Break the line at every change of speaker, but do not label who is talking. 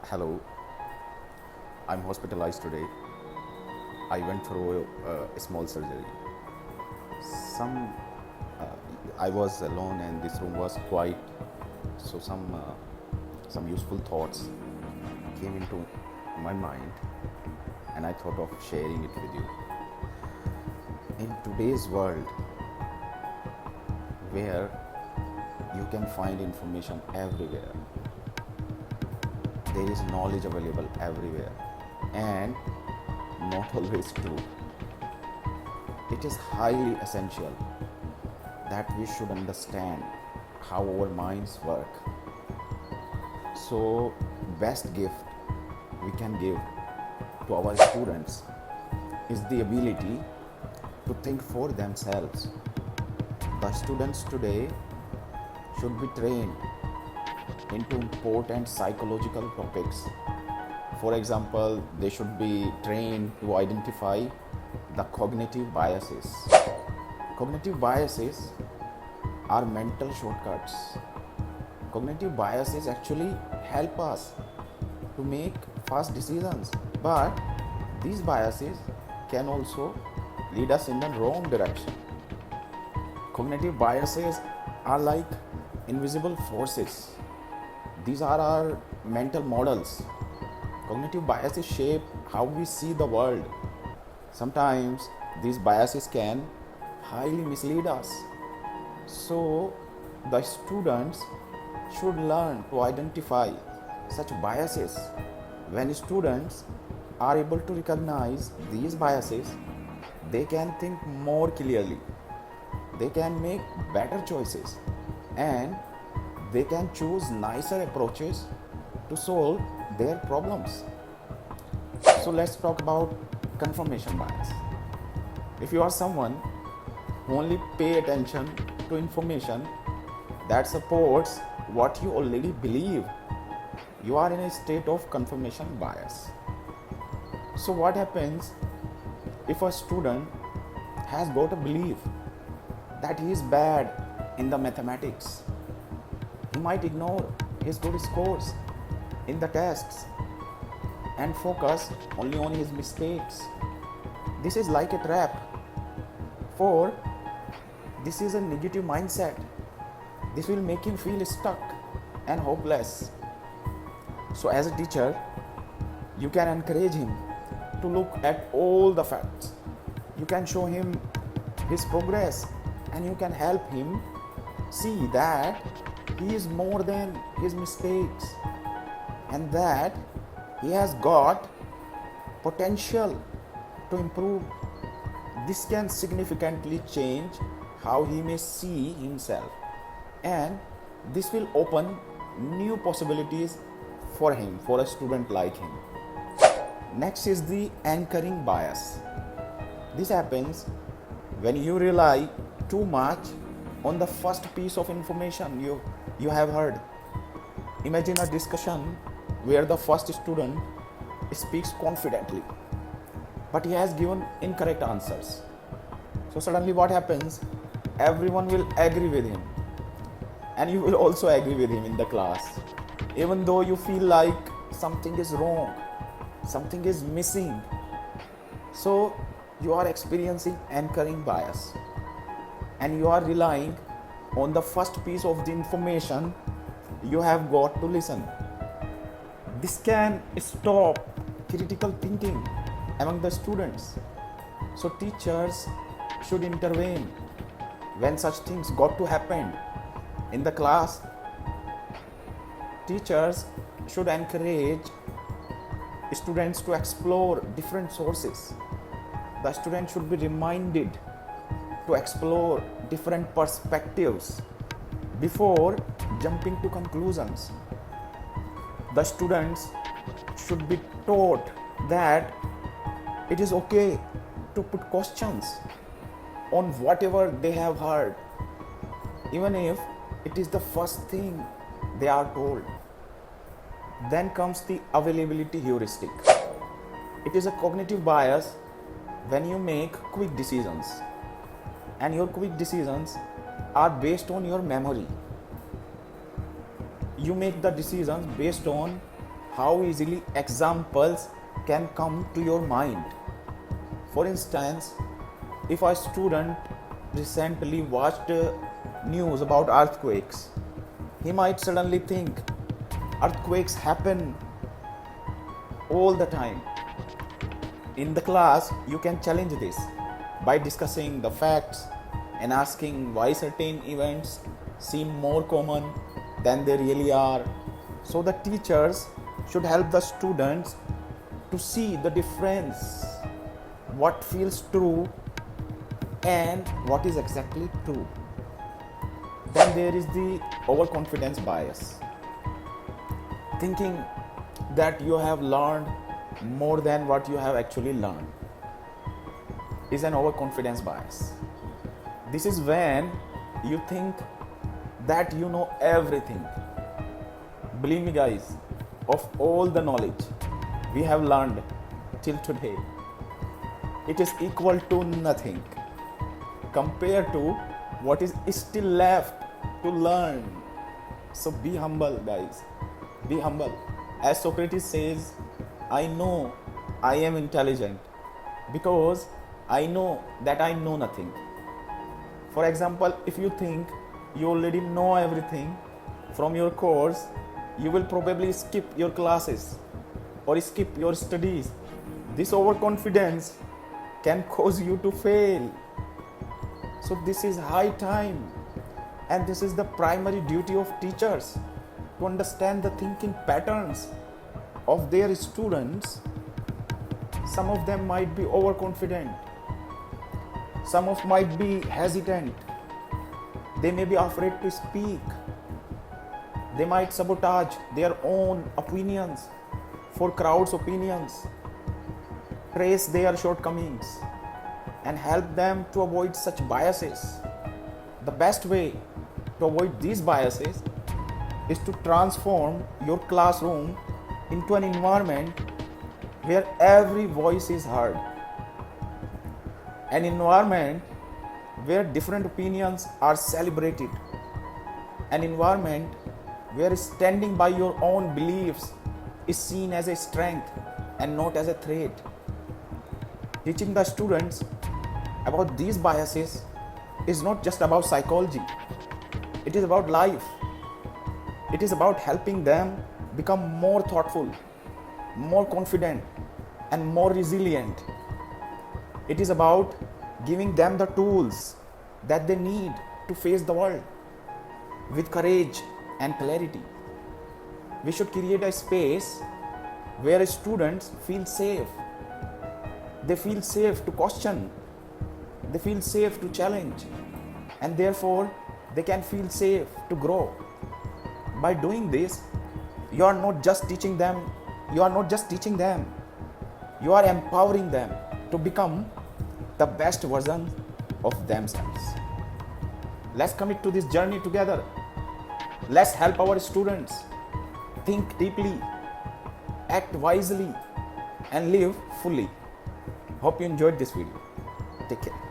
Hello, I'm hospitalized today. I went through a small surgery. Some, I was alone and this room was quiet, so some useful thoughts came into my mind, and I thought of sharing it with you. In today's world, where you can find information everywhere, there is knowledge available everywhere, and not always true. It is highly essential that we should understand how our minds work. So, best gift we can give to our students is the ability to think for themselves. The students today should be trained into important psychological topics. For example, they should be trained to identify the cognitive biases. Cognitive biases are mental shortcuts. Cognitive biases actually help us to make fast decisions, but these biases can also lead us in the wrong direction. Cognitive biases are like invisible forces. These are our mental models. Cognitive biases shape how we see the world. Sometimes these biases can highly mislead us. So, the students should learn to identify such biases. When students are able to recognize these biases, they can think more clearly, they can make better choices, and they can choose nicer approaches to solve their problems. So let's talk about confirmation bias. If you are someone who only pay attention to information that supports what you already believe, you are in a state of confirmation bias. So what happens if a student has got a belief that he is bad in the mathematics? He might ignore his good scores in the tests and focus only on his mistakes. This is like a trap, for this is a negative mindset. This will make him feel stuck and hopeless. So as a teacher, you can encourage him to look at all the facts. You can show him his progress, and you can help him see that he is more than his mistakes and that he has got potential to improve. This can significantly change how he may see himself, and this will open new possibilities for him, for a student like him. Next is the anchoring bias. This happens when you rely too much on the first piece of information you have heard. Imagine a discussion where the first student speaks confidently, but he has given incorrect answers. So suddenly what happens? Everyone will agree with him, and you will also agree with him in the class, even though you feel like something is wrong, something is missing. So you are experiencing anchoring bias, and you are relying on the first piece of the information you have got to listen. This can stop critical thinking among the students. So teachers should intervene when such things got to happen in the class. Teachers should encourage students to explore different sources. The students should be reminded to explore different perspectives before jumping to conclusions. The students should be taught that it is okay to put questions on whatever they have heard, even if it is the first thing they are told. Then comes the availability heuristic. It is a cognitive bias when you make quick decisions, and your quick decisions are based on your memory. You make the decisions based on how easily examples can come to your mind. For instance, if a student recently watched news about earthquakes, he might suddenly think earthquakes happen all the time. In the class, you can challenge this by discussing the facts and asking why certain events seem more common than they really are. So the teachers should help the students to see the difference, what feels true and what is exactly true. Then there is the overconfidence bias. Thinking that you have learned more than what you have actually learned is an overconfidence bias. This is when you think that you know everything. Believe me guys, of all the knowledge we have learned till today, it is equal to nothing compared to what is still left to learn. So be humble guys, be humble. As Socrates says, I know I am intelligent because I know that I know nothing. For example, if you think you already know everything from your course, you will probably skip your classes or skip your studies. This overconfidence can cause you to fail. So this is high time, and this is the primary duty of teachers, to understand the thinking patterns of their students. Some of them might be overconfident, some of might be hesitant, they may be afraid to speak, they might sabotage their own opinions for crowd's opinions. Trace their shortcomings and help them to avoid such biases. The best way to avoid these biases is to transform your classroom into an environment where every voice is heard, an environment where different opinions are celebrated, an environment where standing by your own beliefs is seen as a strength and not as a threat. Teaching the students about these biases is not just about psychology, it is about life. It is about helping them become more thoughtful, more confident, and more resilient. It is about giving them the tools that they need to face the world with courage and clarity. We should create a space where students feel safe. They feel safe to question, they feel safe to challenge, and therefore they can feel safe to grow. By doing this, you are not just teaching them, you are empowering them to become the best version of themselves. Let's commit to this journey together. Let's help our students think deeply, act wisely, and live fully. Hope you enjoyed this video. Take care.